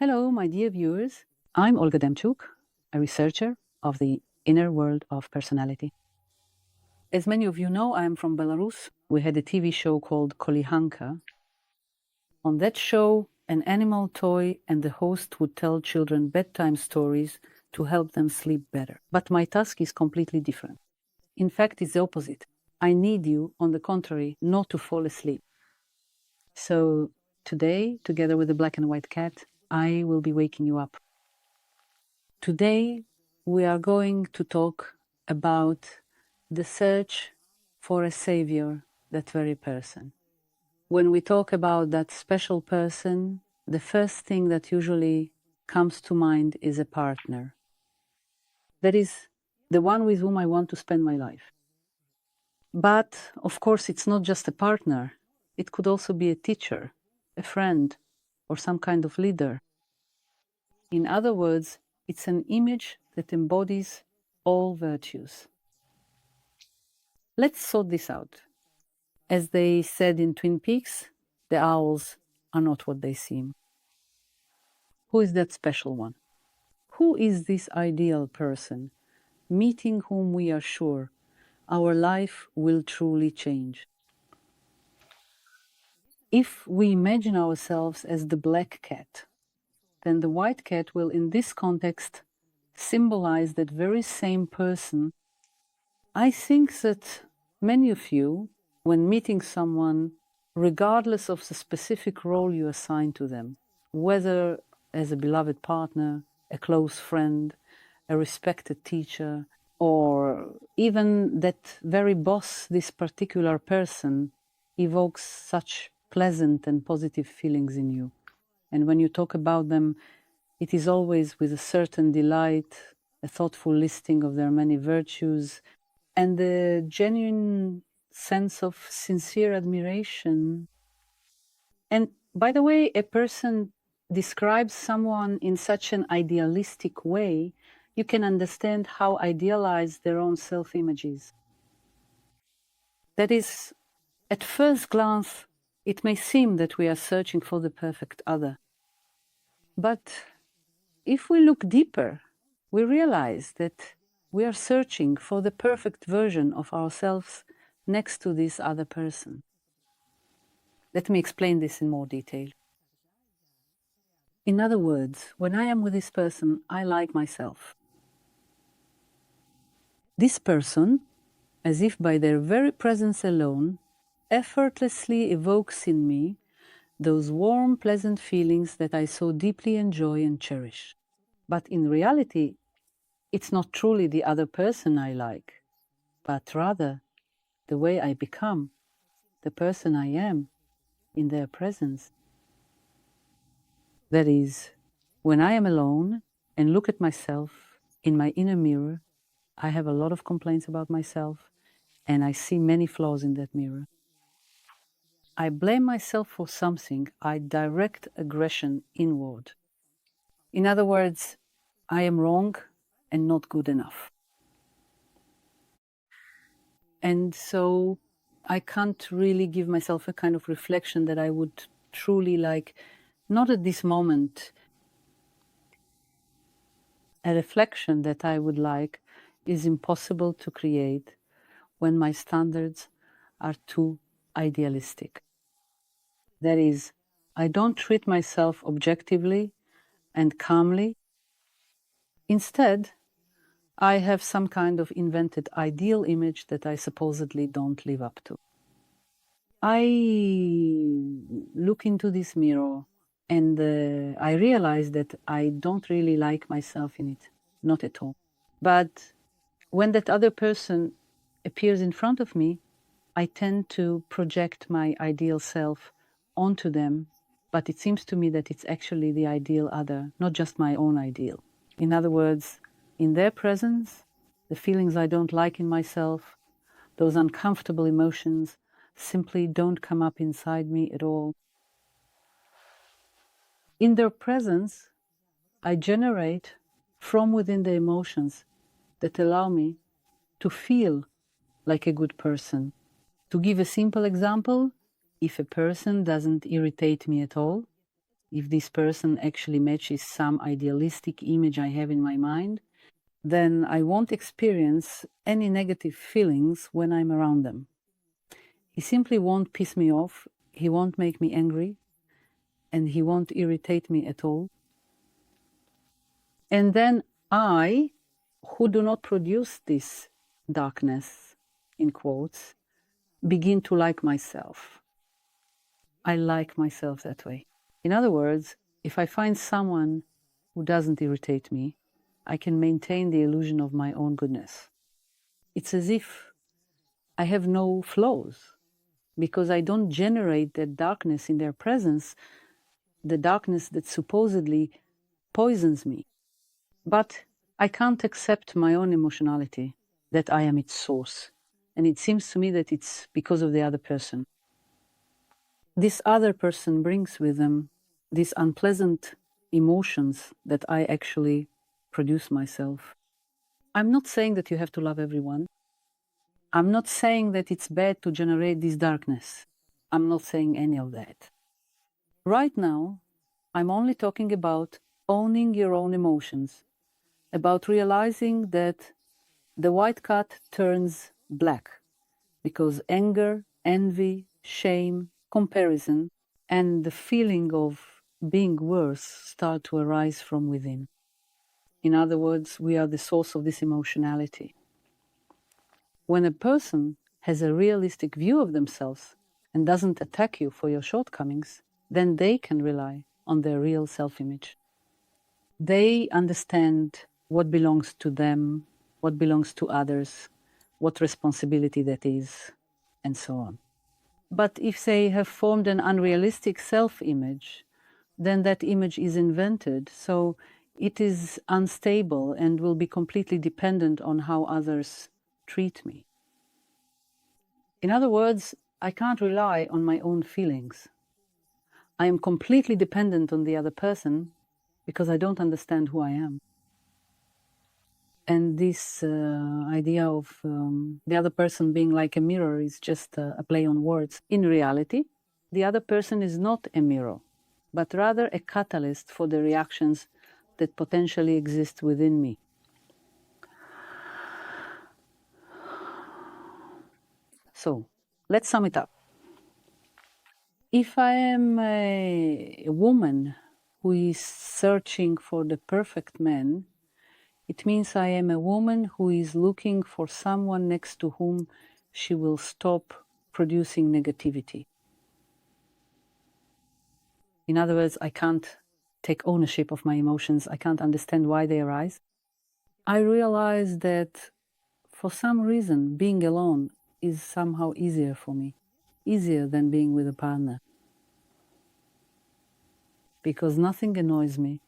Hello, my dear viewers. I'm Olga Demchuk, a researcher of the inner world of personality. As many of you know, I am from Belarus. We had a TV show called Kolihanka. On that show, an animal toy and the host would tell children bedtime stories to help them sleep better. But my task is completely different. In fact, it's the opposite. I need you, on the contrary, not to fall asleep. So today, together with the black and white cat, I will be waking you up. Today, we are going to talk about the search for a savior, that very person. When we talk about that special person, the first thing that usually comes to mind is a partner. That is the one with whom I want to spend my life. But, of course, it's not just a partner. It could also be a teacher, a friend, or some kind of leader. In other words, it's an image that embodies all virtues. Let's sort this out. As they said in Twin Peaks, the owls are not what they seem. Who is that special one? Who is this ideal person, meeting whom we are sure our life will truly change? If we imagine ourselves as the black cat, then the white cat will, in this context, symbolize that very same person. I think that many of you, when meeting someone, regardless of the specific role you assign to them, whether as a beloved partner, a close friend, a respected teacher, or even that very boss, this particular person evokes such pleasant and positive feelings in you. And when you talk about them, it is always with a certain delight, a thoughtful listing of their many virtues, and the genuine sense of sincere admiration. And by the way, a person describes someone in such an idealistic way, you can understand how idealized their own self-image is. That is, at first glance, it may seem that we are searching for the perfect other. But if we look deeper, we realize that we are searching for the perfect version of ourselves next to this other person. Let me explain this in more detail. In other words, when I am with this person, I like myself. This person, as if by their very presence alone, effortlessly evokes in me those warm, pleasant feelings that I so deeply enjoy and cherish. But in reality, it's not truly the other person I like, but rather the way I become, the person I am in their presence. That is, when I am alone and look at myself in my inner mirror, I have a lot of complaints about myself, and I see many flaws in that mirror. I blame myself for something. I direct aggression inward. In other words, I am wrong and not good enough. And so I can't really give myself a kind of reflection that I would truly like, not at this moment. A reflection that I would like is impossible to create when my standards are too idealistic. That is, I don't treat myself objectively and calmly. Instead, I have some kind of invented ideal image that I supposedly don't live up to. I look into this mirror and I realize that I don't really like myself in it, not at all. But when that other person appears in front of me, I tend to project my ideal self onto them, but it seems to me that it's actually the ideal other, not just my own ideal. In other words, in their presence, the feelings I don't like in myself, those uncomfortable emotions, simply don't come up inside me at all. In their presence, I generate from within the emotions that allow me to feel like a good person. To give a simple example, if a person doesn't irritate me at all, if this person actually matches some idealistic image I have in my mind, then I won't experience any negative feelings when I'm around them. He simply won't piss me off, he won't make me angry, and he won't irritate me at all. And then I, who do not produce this darkness, in quotes, begin to like myself. I like myself that way. In other words, if I find someone who doesn't irritate me, I can maintain the illusion of my own goodness. It's as if I have no flaws, because I don't generate that darkness in their presence, the darkness that supposedly poisons me. But I can't accept my own emotionality, that I am its source. And it seems to me that it's because of the other person. This other person brings with them these unpleasant emotions that I actually produce myself. I'm not saying that you have to love everyone. I'm not saying that it's bad to generate this darkness. I'm not saying any of that. Right now, I'm only talking about owning your own emotions, about realizing that the white cat turns black because anger, envy, shame, comparison, and the feeling of being worse start to arise from within. In other words, we are the source of this emotionality. When a person has a realistic view of themselves and doesn't attack you for your shortcomings, then they can rely on their real self-image. They understand what belongs to them, what belongs to others, what responsibility that is, and so on. But if they have formed an unrealistic self-image, then that image is invented, so it is unstable and will be completely dependent on how others treat me. In other words, I can't rely on my own feelings. I am completely dependent on the other person because I don't understand who I am. And this idea of the other person being like a mirror is just a play on words. In reality, the other person is not a mirror, but rather a catalyst for the reactions that potentially exist within me. So, let's sum it up. If I am a woman who is searching for the perfect man, it means I am a woman who is looking for someone next to whom she will stop producing negativity. In other words, I can't take ownership of my emotions. I can't understand why they arise. I realize that for some reason, being alone is somehow easier for me, easier than being with a partner. Because nothing annoys me,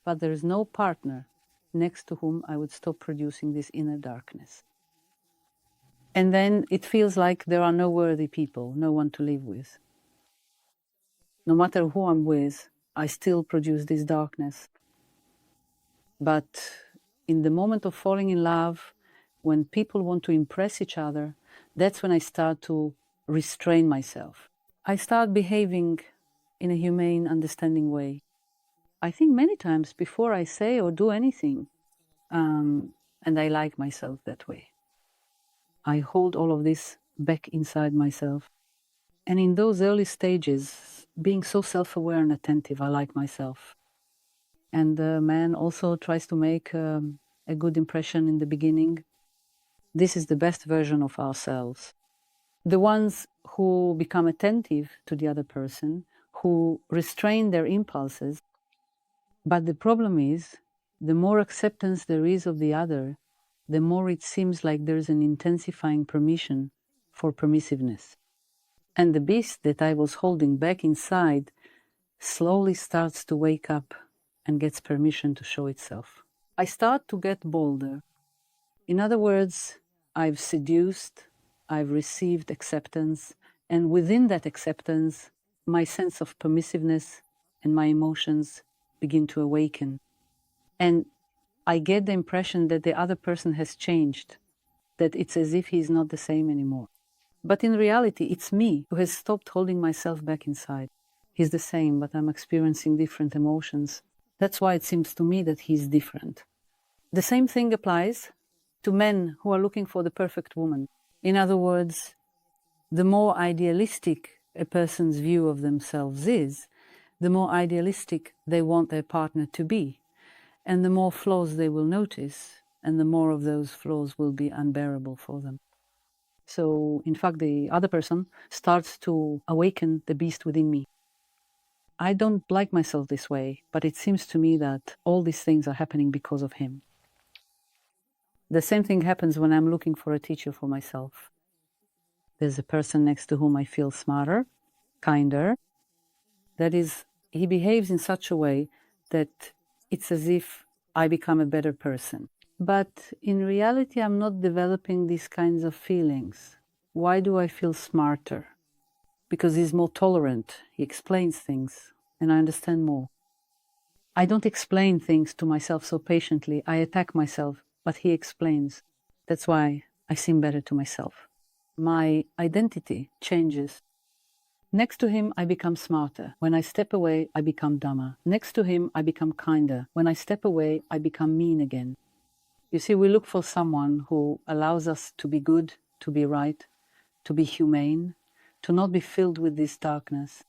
but there is no partner next to whom I would stop producing this inner darkness. And then it feels like there are no worthy people, no one to live with. No matter who I'm with, I still produce this darkness. But in the moment of falling in love, when people want to impress each other, that's when I start to restrain myself. I start behaving in a humane, understanding way. I think many times before I say or do anything, and I like myself that way. I hold all of this back inside myself. And in those early stages, being so self-aware and attentive, I like myself. And the man also tries to make a good impression in the beginning. This is the best version of ourselves. The ones who become attentive to the other person, who restrain their impulses. But the problem is, the more acceptance there is of the other, the more it seems like there's an intensifying permission for permissiveness. And the beast that I was holding back inside slowly starts to wake up and gets permission to show itself. I start to get bolder. In other words, I've seduced, I've received acceptance, and within that acceptance, my sense of permissiveness and my emotions begin to awaken. And I get the impression that the other person has changed, that it's as if he's not the same anymore. But in reality, it's me who has stopped holding myself back inside. He's the same, but I'm experiencing different emotions. That's why it seems to me that he's different. The same thing applies to men who are looking for the perfect woman. In other words, the more idealistic a person's view of themselves is, the more idealistic they want their partner to be, and the more flaws they will notice, and the more of those flaws will be unbearable for them. So, in fact, the other person starts to awaken the beast within me. I don't like myself this way, but it seems to me that all these things are happening because of him. The same thing happens when I'm looking for a teacher for myself. There's a person next to whom I feel smarter, kinder. That is, he behaves in such a way that it's as if I become a better person. But in reality, I'm not developing these kinds of feelings. Why do I feel smarter? Because he's more tolerant. He explains things, and I understand more. I don't explain things to myself so patiently. I attack myself, but he explains. That's why I seem better to myself. My identity changes. Next to him, I become smarter. When I step away, I become dumber. Next to him, I become kinder. When I step away, I become mean again. You see, we look for someone who allows us to be good, to be right, to be humane, to not be filled with this darkness.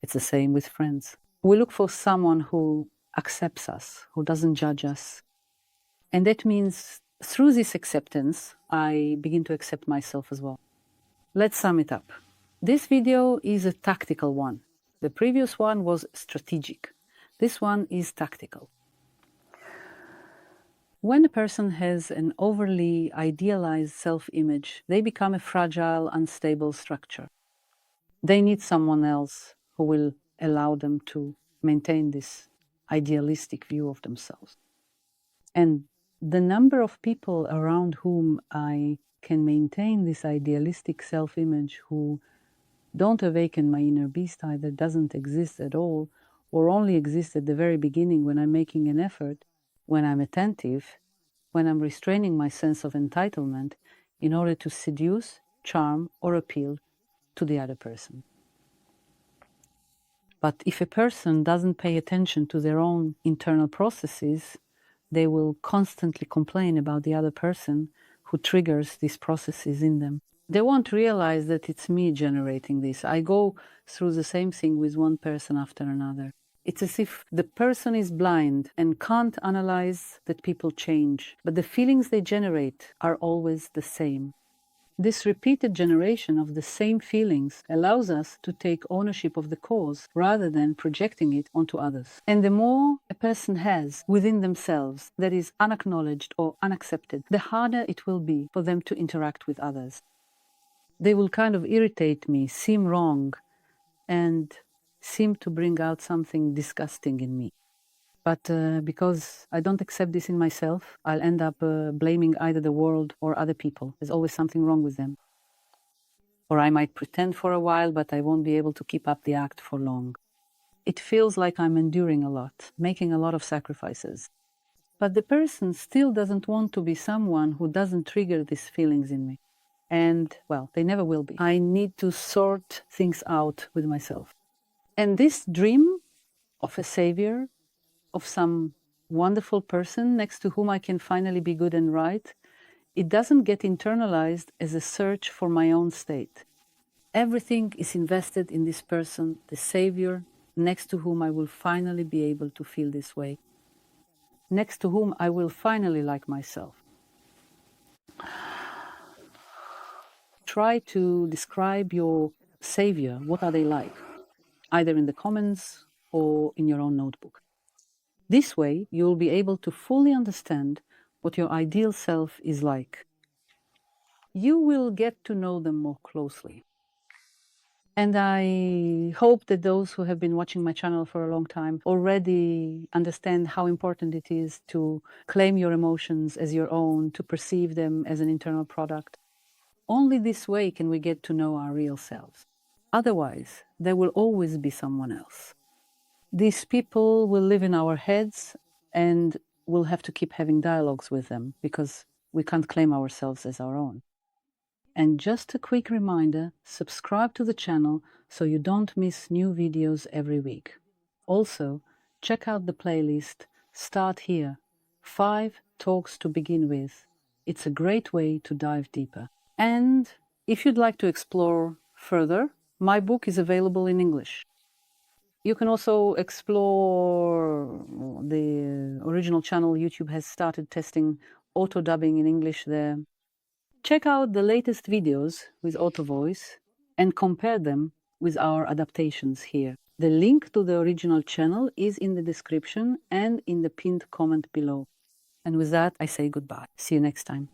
It's the same with friends. We look for someone who accepts us, who doesn't judge us. And that means through this acceptance, I begin to accept myself as well. Let's sum it up. This video is a tactical one. The previous one was strategic. This one is tactical. When a person has an overly idealized self-image, they become a fragile, unstable structure. They need someone else who will allow them to maintain this idealistic view of themselves. And the number of people around whom I can maintain this idealistic self-image who don't awaken my inner beast either doesn't exist at all, or only exists at the very beginning when I'm making an effort, when I'm attentive, when I'm restraining my sense of entitlement in order to seduce, charm, or appeal to the other person. But if a person doesn't pay attention to their own internal processes, they will constantly complain about the other person who triggers these processes in them. They won't realize that it's me generating this. I go through the same thing with one person after another. It's as if the person is blind and can't analyze that people change, but the feelings they generate are always the same. This repeated generation of the same feelings allows us to take ownership of the cause rather than projecting it onto others. And the more a person has within themselves that is unacknowledged or unaccepted, the harder it will be for them to interact with others. They will kind of irritate me, seem wrong, and seem to bring out something disgusting in me. But because I don't accept this in myself, I'll end up blaming either the world or other people. There's always something wrong with them. Or I might pretend for a while, but I won't be able to keep up the act for long. It feels like I'm enduring a lot, making a lot of sacrifices. But the person still doesn't want to be someone who doesn't trigger these feelings in me. And, well, they never will be. I need to sort things out with myself. And this dream of a savior, of some wonderful person next to whom I can finally be good and right, it doesn't get internalized as a search for my own state. Everything is invested in this person, the savior, next to whom I will finally be able to feel this way, next to whom I will finally like myself. Try to describe your savior. What are they like? Either in the comments or in your own notebook. This way, you'll be able to fully understand what your ideal self is like. You will get to know them more closely. And I hope that those who have been watching my channel for a long time already understand how important it is to claim your emotions as your own, to perceive them as an internal product. Only this way can we get to know our real selves. Otherwise, there will always be someone else. These people will live in our heads and we'll have to keep having dialogues with them because we can't claim ourselves as our own. And just a quick reminder, subscribe to the channel so you don't miss new videos every week. Also, check out the playlist Start Here, 5 talks to begin with. It's a great way to dive deeper. And if you'd like to explore further, my book is available in English. You can also explore the original channel. YouTube has started testing auto dubbing in English there. Check out the latest videos with auto voice and compare them with our adaptations here. The link to the original channel is in the description and in the pinned comment below. And with that, I say goodbye. See you next time.